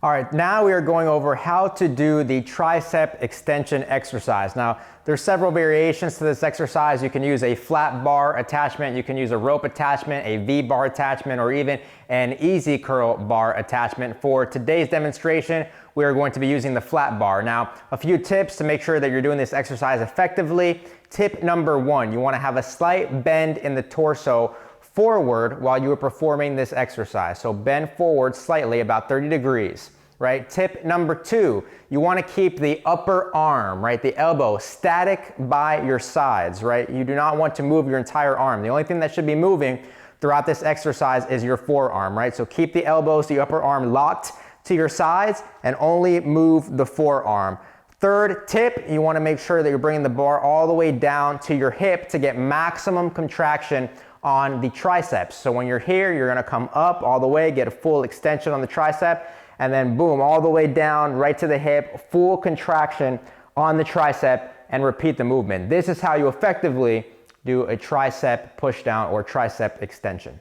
All right, now we are going over how to do the tricep extension exercise. Now, there's several variations to this exercise. You can use a flat bar attachment, you can use a rope attachment, a V-bar attachment, or even an easy curl bar attachment. For today's demonstration, we are going to be using the flat bar. Now, a few tips to make sure that you're doing this exercise effectively. Tip number one, you want to have a slight bend in the torso forward while you are performing this exercise. So bend forward slightly, about 30 degrees, right? Tip number two, you want to keep the upper arm, right, the elbow, static by your sides, right? You do not want to move your entire arm. The only thing that should be moving throughout this exercise is your forearm, right? So keep the elbows, the upper arm locked to your sides and only move the forearm. Third tip, you want to make sure that you're bringing the bar all the way down to your hip to get maximum contraction on the triceps. So when you're here, you're going to come up all the way, get a full extension on the tricep, and then boom, all the way down, right to the hip, full contraction on the tricep, and repeat the movement. This is how you effectively do a tricep push down or tricep extension.